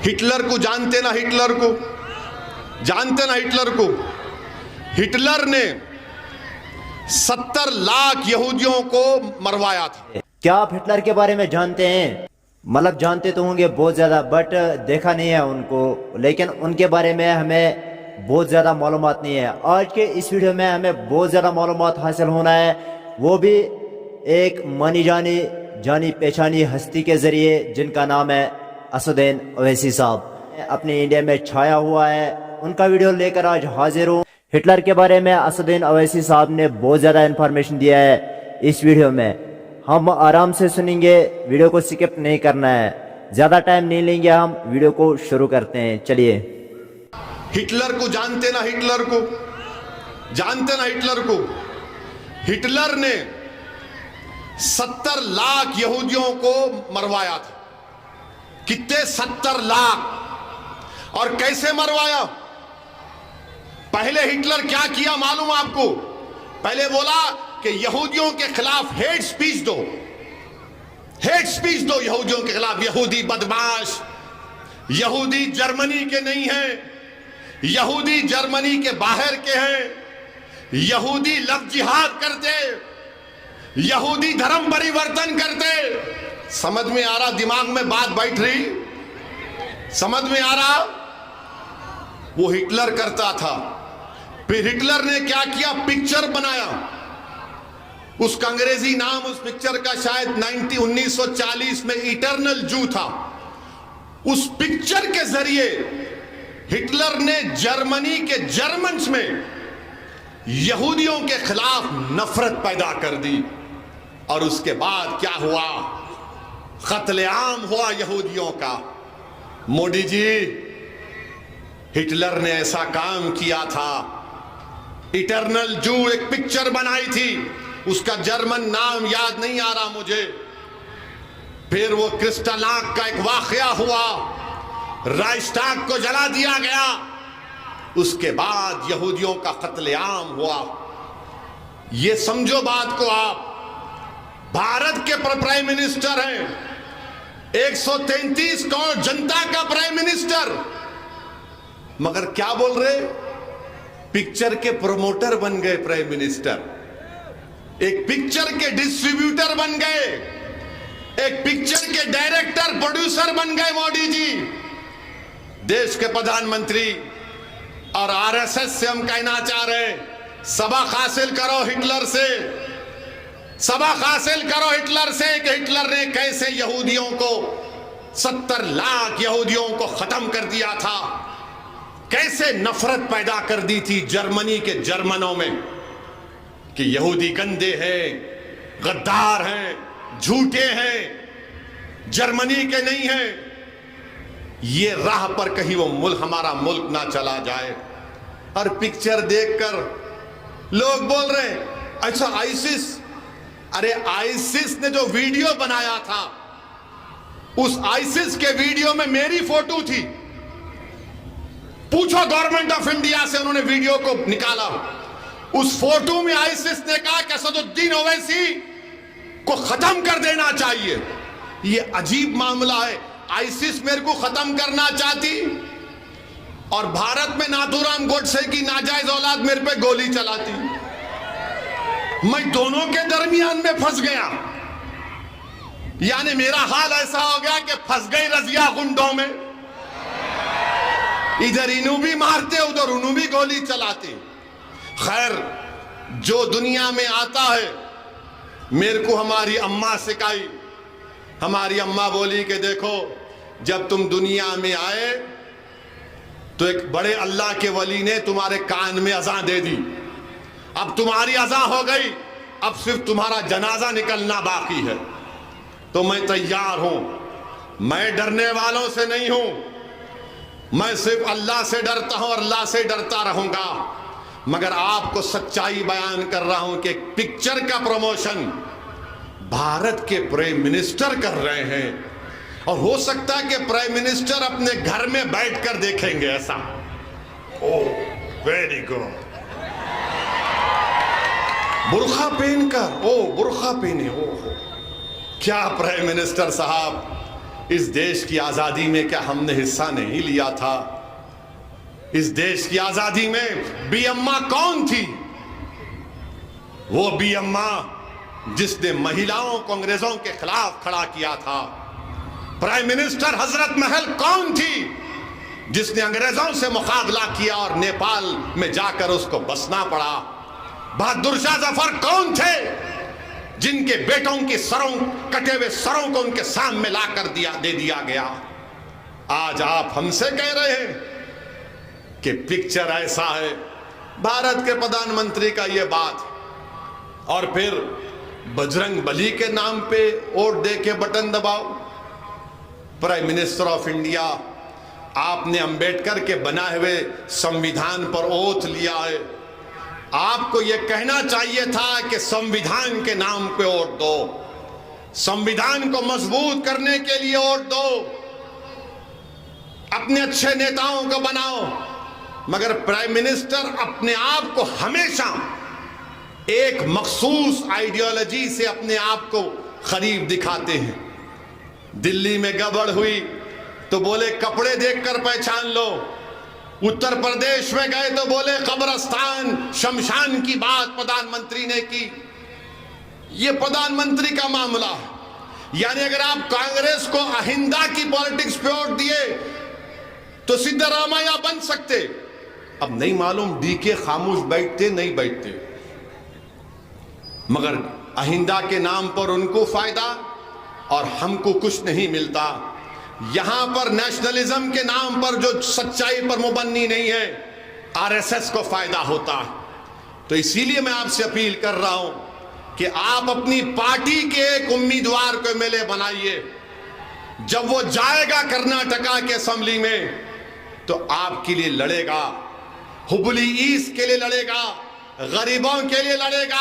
Hitler को जानते ना, हिटलर को जानते ना, हिटलर को। हिटलर ने 70 लाख यहूदियों को मरवाया था। क्या आप हिटलर के बारे में जानते हैं? मतलब जानते तो होंगे बहुत ज़्यादा, बट देखा नहीं है उनको, लेकिन उनके बारे में हमें बहुत ज़्यादा मालूमात नहीं है। आज के इस वीडियो में हमें बहुत ज़्यादा मालूमात हासिल होना है, वो भी एक मानी जानी पहचानी हस्ती के ज़रिए, जिनका नाम है असदुद्दीन ओवैसी साहब। अपने इंडिया में छाया हुआ है, उनका वीडियो लेकर आज हाजिर हूँ। हिटलर के बारे में असदुद्दीन ओवैसी साहब ने बहुत ज़्यादा इन्फॉर्मेशन दिया है इस वीडियो में। हम आराम से सुनेंगे, वीडियो को स्किप नहीं करना है, ज़्यादा टाइम नहीं लेंगे, हम वीडियो को शुरू करते हैं। चलिए। हिटलर को जानते ना, हिटलर को जानते ना, हिटलर को। हिटलर ने 70 लाख यहूदियों को मरवाया था। कितने? 70 लाख। और कैसे मरवाया? पहले हिटलर क्या किया मालूम आपको? पहले बोला कि यहूदियों के खिलाफ हेट स्पीच दो, हेट स्पीच दो यहूदियों के खिलाफ। यहूदी बदमाश, यहूदी जर्मनी के नहीं हैं, यहूदी जर्मनी के बाहर के हैं, यहूदी लफ्ज़ जिहाद करते, यहूदी धर्म परिवर्तन करते। समझ में आ रहा? दिमाग में बात बैठ रही? समझ में आ रहा? वो हिटलर करता था। फिर हिटलर ने क्या किया? पिक्चर बनाया। उसका अंग्रेजी नाम उस पिक्चर का शायद 1940 में इटर्नल जू था। उस पिक्चर के जरिए हिटलर ने जर्मनी के जर्मन्स में यहूदियों के खिलाफ नफरत पैदा कर दी। और उसके बाद क्या हुआ? कत्लेआम हुआ यहूदियों का। मोदी जी, हिटलर ने ऐसा काम किया था। इटर्नल जू एक पिक्चर बनाई थी, उसका जर्मन नाम याद नहीं आ रहा मुझे। फिर वो क्रिस्टलाक का एक वाकया हुआ, राइस्टाग को जला दिया गया। उसके बाद यहूदियों का कत्लेआम हुआ। ये समझो बात को आप। भारत के प्राइम मिनिस्टर हैं, 133 करोड़ जनता का प्राइम मिनिस्टर, मगर क्या बोल रहे? पिक्चर के प्रोमोटर बन गए प्राइम मिनिस्टर, एक पिक्चर के डिस्ट्रीब्यूटर बन गए, एक पिक्चर के डायरेक्टर प्रोड्यूसर बन गए मोदी जी। देश के प्रधानमंत्री और आरएसएस से हम कहना चाह रहे हैं, सबक हासिल करो हिटलर से, सबक हासिल करो हिटलर से कि हिटलर ने कैसे यहूदियों को, 70 लाख यहूदियों को खत्म कर दिया था, कैसे नफरत पैदा कर दी थी जर्मनी के जर्मनों में कि यहूदी गंदे हैं, गद्दार हैं, झूठे हैं, जर्मनी के नहीं हैं। ये राह पर कहीं वो मुल्क, हमारा मुल्क ना चला जाए। और पिक्चर देखकर लोग बोल रहे हैं अच्छा आईसिस, अरे आईसिस ने जो वीडियो बनाया था, उस आईसिस के वीडियो में मेरी फोटो थी। पूछो गवर्नमेंट ऑफ इंडिया से, उन्होंने वीडियो को निकाला। उस फोटो में आईसिस ने कहा कि असदुद्दीन ओवैसी को खत्म कर देना चाहिए। ये अजीब मामला है। आईसिस मेरे को खत्म करना चाहती और भारत में नाथूराम गोडसे की नाजायज औलाद मेरे पे गोली चलाती। मैं दोनों के दरमियान में फंस गया। यानी मेरा हाल ऐसा हो गया कि फंस गई रजिया गुंडों में, इधर इन्हों भी मारते, उधर उन्हों भी गोली चलाते। खैर, जो दुनिया में आता है, मेरे को हमारी अम्मा सिखाई। हमारी अम्मा बोली कि देखो, जब तुम दुनिया में आए तो एक बड़े अल्लाह के वली ने तुम्हारे कान में अज़ान दे दी। अब तुम्हारी अज़ान हो गई, अब सिर्फ तुम्हारा जनाजा निकलना बाकी है। तो मैं तैयार हूं। मैं डरने वालों से नहीं हूं, मैं सिर्फ अल्लाह से डरता हूं और अल्लाह से डरता रहूंगा। मगर आपको सच्चाई बयान कर रहा हूं कि पिक्चर का प्रमोशन भारत के प्राइम मिनिस्टर कर रहे हैं, और हो सकता है कि प्राइम मिनिस्टर अपने घर में बैठकर देखेंगे ऐसा। Oh very good. बुर्खा पहनकर, ओ बुर्खा पहने, ओ क्या प्राइम मिनिस्टर साहब, इस देश की आजादी में क्या हमने हिस्सा नहीं लिया था? इस देश की आजादी में बी अम्मा कौन थी? वो बी अम्मा जिसने महिलाओं को अंग्रेजों के खिलाफ खड़ा किया था। प्राइम मिनिस्टर हजरत महल कौन थी जिसने अंग्रेजों से मुकाबला किया और नेपाल में जाकर उसको बसना पड़ा? बहादुर शाह जफर कौन थे जिनके बेटों की सरों, कटे हुए सरों को उनके सामने लाकर दे दिया गया? आज आप हमसे कह रहे हैं कि पिक्चर ऐसा है, भारत के प्रधानमंत्री का ये बात, और फिर बजरंग बली के नाम पे वोट दे के बटन दबाओ। प्राइम मिनिस्टर ऑफ इंडिया, आपने अंबेडकर के बनाए हुए संविधान पर ओथ लिया है। आपको यह कहना चाहिए था कि संविधान के नाम पे वोट दो, संविधान को मजबूत करने के लिए वोट दो, अपने अच्छे नेताओं को बनाओ। मगर प्राइम मिनिस्टर अपने आप को हमेशा एक मखसूस आइडियोलॉजी से अपने आप को करीब दिखाते हैं। दिल्ली में गड़बड़ हुई तो बोले कपड़े देखकर पहचान लो, उत्तर प्रदेश में गए तो बोले कब्रस्तान शमशान की बात प्रधानमंत्री ने की। ये प्रधानमंत्री का मामला है। यानी अगर आप कांग्रेस को अहिंदा की पॉलिटिक्स पे वोट दिए तो सिद्धरामैया बन सकते। अब नहीं मालूम डीके खामोश बैठते नहीं बैठते, मगर अहिंदा के नाम पर उनको फायदा और हमको कुछ नहीं मिलता। यहां पर नेशनलिज्म के नाम पर जो सच्चाई पर मुबन्नी नहीं है, आरएसएस को फायदा होता है। तो इसीलिए मैं आपसे अपील कर रहा हूं कि आप अपनी पार्टी के एक उम्मीदवार को एमएलए बनाइए। जब वो जाएगा कर्नाटका के असेंबली में तो आपके लिए लड़ेगा, हुबली ईस्ट के लिए लड़ेगा, गरीबों के लिए लड़ेगा।